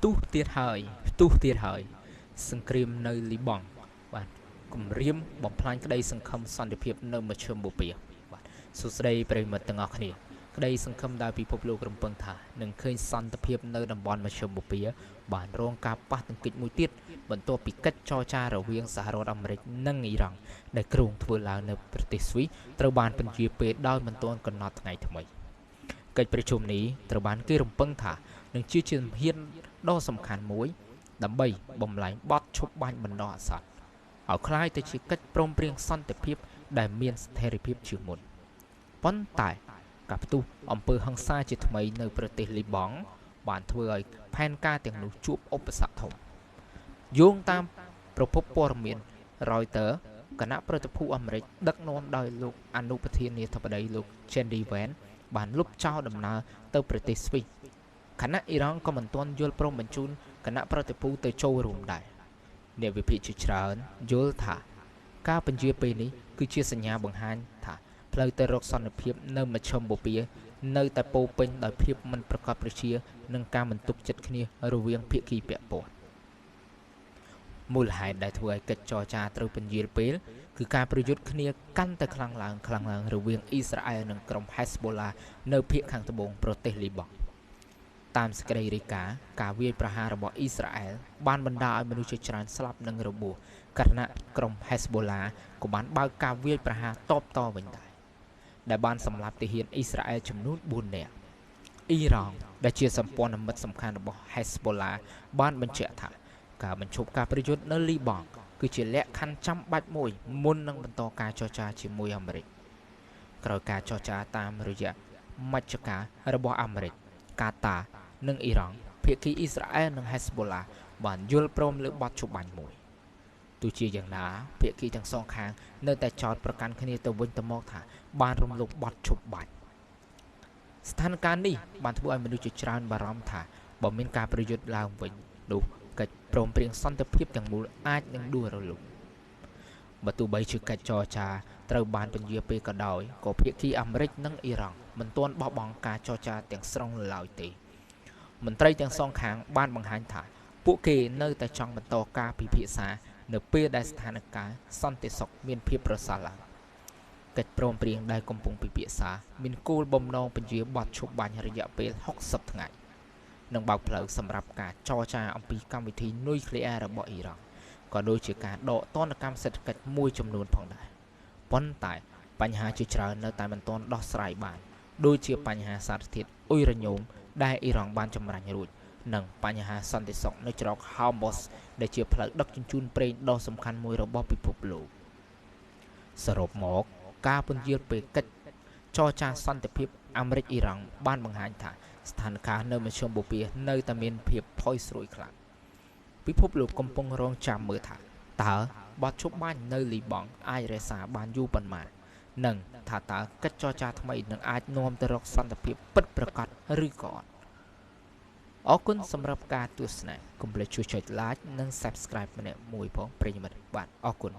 ទុះទៀតហើយទុះទៀតហើយសង្គ្រាមនៅលីបង់បាទគម្រាមបំផ្លាញក្តីសង្ឃឹមសន្តិភាពនៅមជ្ឈមបូព៌ាបាទសួស្តីប្រិយមិត្តទាំងអស់គ្នាក្តីសង្ឃឹមដែលពិភពលោករំពឹងថានឹងឃើញសន្តិភាពនៅតំបន់មជ្ឈមបូព៌ាបានរងការប៉ះទង្គិចមួយទៀតបន្ទាប់ពីកិច្ចចរចារវាងសហរដ្ឋអាមេរិកនិងអ៊ីរ៉ង់ដែលគ្រោងធ្វើឡើងនៅប្រទេសស្វីសត្រូវបានពន្យាពេលដោយមិនទាន់កំណត់ថ្ងៃថ្មីកិច្ចប្រជុំនេះត្រូវបានគេរំពឹងថានឹងជាជំហានដ៏សំខាន់មួយដើម្បីបំលែងបទឈប់បាញ់បណ្ដោះអាសន្នឲ្យคล้ายទៅជាកិច្ចព្រមព្រៀងសន្តិភាពដែលមានស្ថិរភាពជាមុនប៉ុន្តែការផ្ទុះអំពើហិង្សាជាថ្មីនៅប្រទេសលីបង់បានធ្វើឲ្យផែនការទាំងនោះជួបឧបសគ្គធំយោងតាមប្រភពព័ត៌មាន Reuters គណៈប្រតិភូអាមេរិកដឹកនាំដោយលោកអនុប្រធានាធិបតីលោក J.D. Vance បានលុបចោលដំណើរទៅប្រទេសស្វីសខណៈអ៊ីរ៉ង់ក៏មិនទាន់យល់ព្រមបញ្ជូនគណៈប្រតិភូទៅចូលរួមដែរអ្នកវិភាគជាច្រើនយល់ថាការបញ្ជាពេលនេះគឺជាសញ្ញាបង្ហាញថាផ្លូវទៅរកសន្តិភាពនៅមជ្ឈមបូព៌ានៅតែពោពេញដោយភាពមិនប្រកបប្រជានិងការមិនទុកចិត្តគ្នារវាងភាគីពាក់ព័ន្ធមូលហេតុដែលធ្វើឲ្យកិច្ចចរចាត្រូវពន្យាលពេលគឺការប្រយុទ្ធគ្នាកាន់តែខ្លាំងឡើងរវាងអ៊ីស្រាអែលនិងក្រុម Hezbollah នៅភាគខាងត្បូងប្រទេសលីបង់តាមសេចក្តីរាយការណ៍ការវាយប្រហាររបស់អ៊ីស្រាអែលបានបណ្ដាលឲ្យមនុស្សជាច្រើនស្លាប់និងរបួសខណៈក្រុម Hezbollah ក៏បានបើកការវាយប្រហារតបតវិញដែរដែលបានសម្លាប់ទាហានអ៊ីស្រាអែលចំនួន4នាក់អ៊ីរ៉ង់ដែលជាសម្ព័ន្ធមិត្តសំខាន់របស់ Hezbollah បានបញ្ជាក់ថាការបញ្ឈប់ការប្រយុទ្ធនៅលីបង់គឺជាលក្ខខណ្ឌចាំបាច់មួយមុននឹងបន្តការចរចាជាមួយអាមេរិកក្រោយការចរចាតាមរយៈមជ្ឈការរបស់អាមេរិកកាតានិងអ៊ីរ៉ង់ភាគីអ៊ីស្រាអែលនិង Hezbollah បានយល់ព្រមលើបទឈប់បាញ់មួយទោះជាយ៉ាងណាភាគីទាំងសងខាងនៅតែចោទប្រកាន់គ្នាទៅវិញទៅមកថាបានរំលោភបទឈប់បាញ់ស្ថានភាពនេះបានធ្វើឲ្យមនុស្សជាច្រើនបារម្ភថាបើមានការប្រយុទ្ធឡើងវិញនោះកិច្ចព្រមព្រៀងសន្តិភាពទាំងមូលអាចនឹងដួលរលំបើទោះបីជាកិច្ចចរចាត្រូវបានពន្យាពេលក៏ដោយក៏ភាគីអាមេរិកនិងអ៊ីរ៉ង់មិនទាន់បោះបង់ការចរចាទាំងស្រុងឡើយទេមន្ត្រីទាំងសងខាងបានបង្ហាញថាពួកគេនៅតែចង់បន្តការពិភាក្សានៅពេលដែលស្ថានភាពសន្តិសុខមានភាពប្រសើរឡើងកិច្ចព្រមព្រៀងដែលកំពុងពិភាក្សាមានគោលបំណងពន្យាបទឈប់បាញ់រយៈពេល60ថ្ងៃនិងបើកផ្លូវសម្រាប់ការចរចាអំពីកម្មវិធីនុយក្លេអ៊ែររបស់អ៊ីរ៉ង់ក៏ដូចជាការដកទណ្ឌកម្មសេដ្ឋកិច្ចមួយចំនួនផងដែរប៉ុន្តែបញ្ហាជាច្រើននៅតែមិនទាន់ដោះស្រាយបានដូចជាបញ្ហាសារធាតុអ៊ុយរ៉ាញ៉ូមដែលអ៊ីរ៉ង់បានចម្រាញ់រួចនិងបញ្ហាសន្តិសុខនៅច្រក Hormuz ដែលជាផ្លូវដឹកជញ្ជូនប្រេងដ៏សំខាន់មួយរបស់ពិភពលោកសរុបមកការពន្យាលពេលកិច្ចចរចាសន្តិភាពអាមេរិកអ៊ីរ៉ង់បានបង្ហាញថាស្ថានភាពនៅមជ្ឈមបូព៌ានៅតែមានភាពផុយស្រួយខ្លាំងពិភពលោកកំពុងរងចាំមើលថាតើបទឈប់បាញ់នៅលីបង់អាចរក្សាបានយូរប៉ុន្មាននិងថាតើកិច្ចចរចាថ្មីនឹងអាចនាំទៅរកសន្តិភាពពិតប្រាកដឬក៏អត់អរគុណសម្រាប់ការទស្សនាកុំភ្លេចជួយចុច like និង subscribe ម្នាក់មួយផងប្រិយមិត្តបាទអរគុណ